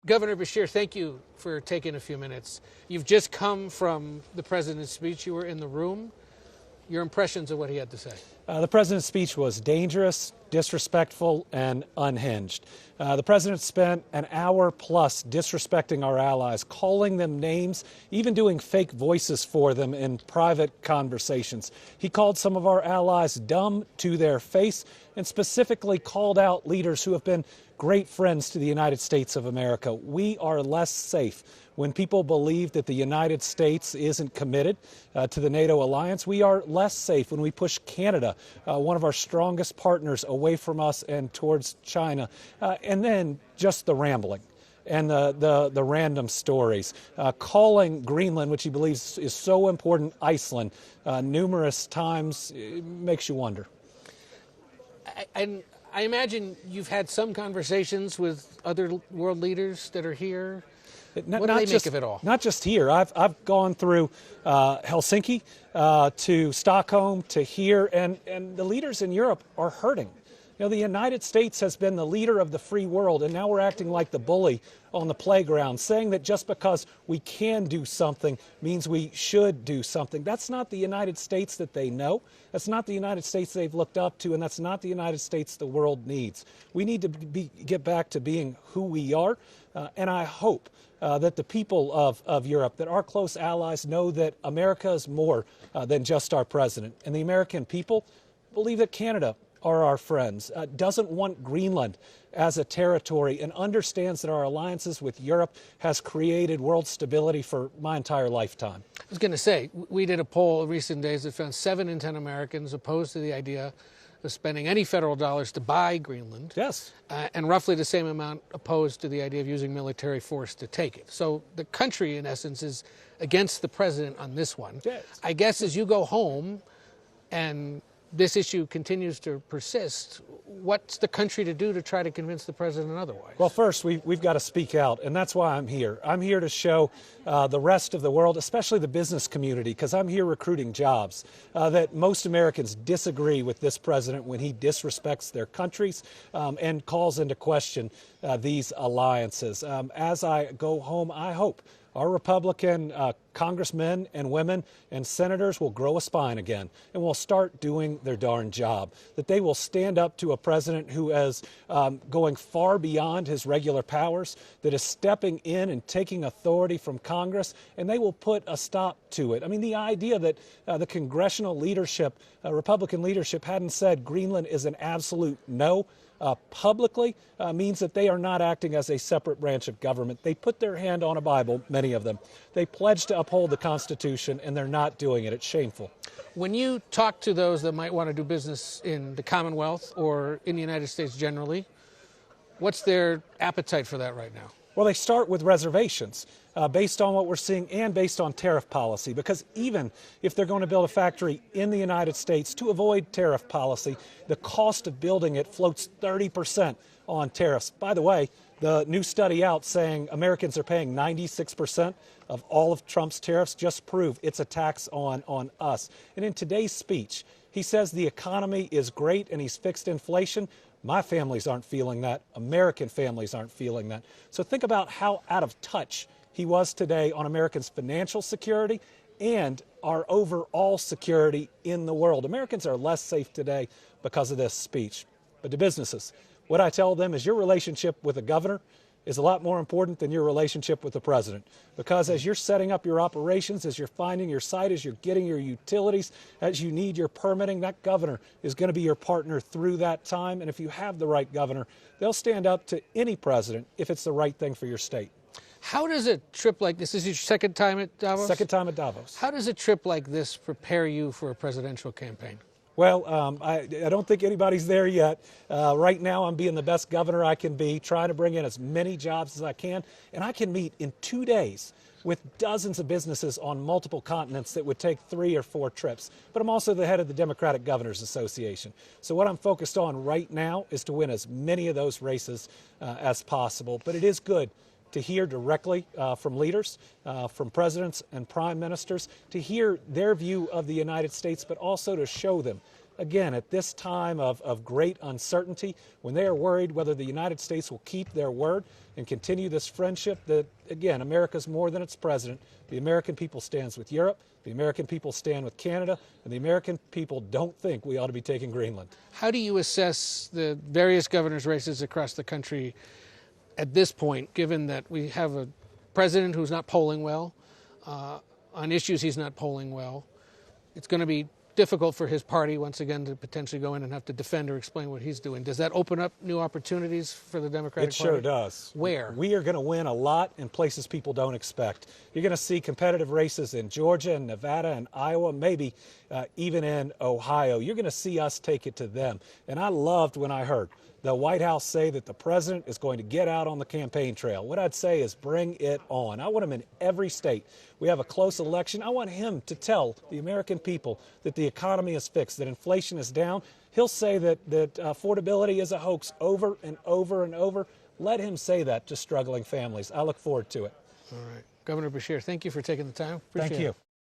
Governor Beshear, thank you for taking a few minutes. You've just come from the president's speech. You were in the room. Your impressions of what he had to say? The president's speech was dangerous, disrespectful, and unhinged. The president spent an hour plus disrespecting our allies, calling them names, even doing fake voices for them in private conversations. He called some of our allies dumb to their face and specifically called out leaders who have been great friends to the United States of America. We are less safe when people believe that the United States isn't committed to the NATO alliance. We are less safe when we push Canada, one of our strongest partners, away from us and towards China. And then just the rambling and the random stories. Calling Greenland, which he believes is so important, Iceland, numerous times, it makes you wonder. I imagine you've had some conversations with other world leaders that are here. What do they make of it all? Not just here. I've gone through Helsinki to Stockholm to here, and the leaders in Europe are hurting. You know, the United States has been the leader of the free world, and now we're acting like the bully on the playground, saying that just because we can do something means we should do something. That's not the United States that they know. That's not the United States they've looked up to, and that's not the United States the world needs. We need to get back to being who we are, and I hope that the people of Europe, that our close allies, know that America is more than just our president. And the American people believe that Canada are our friends, doesn't want Greenland as a territory, and understands that our alliances with Europe has created world stability for my entire lifetime. I was going to say, we did a poll in recent days that found 7 in 10 Americans opposed to the idea of spending any federal dollars to buy Greenland. Yes. And roughly the same amount opposed to the idea of using military force to take it. So the country, in essence, is against the president on this one. Yes. I guess as you go home and this issue continues to persist, what's the country to do to try to convince the president otherwise? Well, first, we've got to speak out, and that's why I'm here. I'm here to show the rest of the world, especially the business community, because I'm here recruiting jobs, that most Americans disagree with this president when he disrespects their countries and calls into question these alliances. As I go home, I hope our Republican congressmen and women and senators will grow a spine again and will start doing their darn job, that they will stand up to a president who is going far beyond his regular powers, that is stepping in and taking authority from Congress, and they will put a stop to it. I mean, the idea that the congressional leadership, Republican leadership, hadn't said Greenland is an absolute no publicly means that they are not acting as a separate branch of government. They put their hand on a Bible, many of them. They pledged to uphold the Constitution, and they're not doing it. It's shameful. When you talk to those that might want to do business in the Commonwealth or in the United States generally, what's their appetite for that right now? Well, they start with reservations based on what we're seeing and based on tariff policy, because even if they're going to build a factory in the United States to avoid tariff policy, the cost of building it floats 30% on tariffs. By the way, the new study out saying Americans are paying 96% of all of Trump's tariffs just prove it's a tax on us. And in today's speech, he says the economy is great and he's fixed inflation. My families aren't feeling that. American families aren't feeling that. So think about how out of touch he was today on Americans' financial security and our overall security in the world. Americans are less safe today because of this speech. But to businesses, what I tell them is your relationship with a governor is a lot more important than your relationship with the president. Because as you're setting up your operations, as you're finding your site, as you're getting your utilities, as you need your permitting, that governor is going to be your partner through that time. And if you have the right governor, they'll stand up to any president if it's the right thing for your state. How does a trip like this is your second time at Davos? Second time at Davos. How does a trip like this prepare you for a presidential campaign? Well, I don't think anybody's there yet. Right now, I'm being the best governor I can be, trying to bring in as many jobs as I can. And I can meet in 2 days with dozens of businesses on multiple continents that would take 3 or 4 trips. But I'm also the head of the Democratic Governors Association. So what I'm focused on right now is to win as many of those races as possible. But it is good to hear directly from leaders, from presidents and prime ministers, to hear their view of the United States, but also to show them again, at this time of great uncertainty, when they are worried whether the United States will keep their word and continue this friendship, that, again, America's more than its president. The American people stands with Europe, the American people stand with Canada, and the American people don't think we ought to be taking Greenland. How do you assess the various governor's races across the country at this point, given that we have a president who's not polling well, on issues he's not polling well? It's going to be difficult for his party, once again, to potentially go in and have to defend or explain what he's doing. Does that open up new opportunities for the Democratic Party? It sure does. Where? We are going to win a lot in places people don't expect. You're going to see competitive races in Georgia and Nevada and Iowa, maybe even in Ohio. You're going to see us take it to them. And I loved when I heard the White House say that the president is going to get out on the campaign trail. What I'd say is bring it on. I want him in every state. We have a close election. I want him to tell the American people that the economy is fixed, that inflation is down. He'll say that affordability is a hoax over and over and over. Let him say that to struggling families. I look forward to it. All right. Governor Beshear, thank you for taking the time. Appreciate Thank you. it.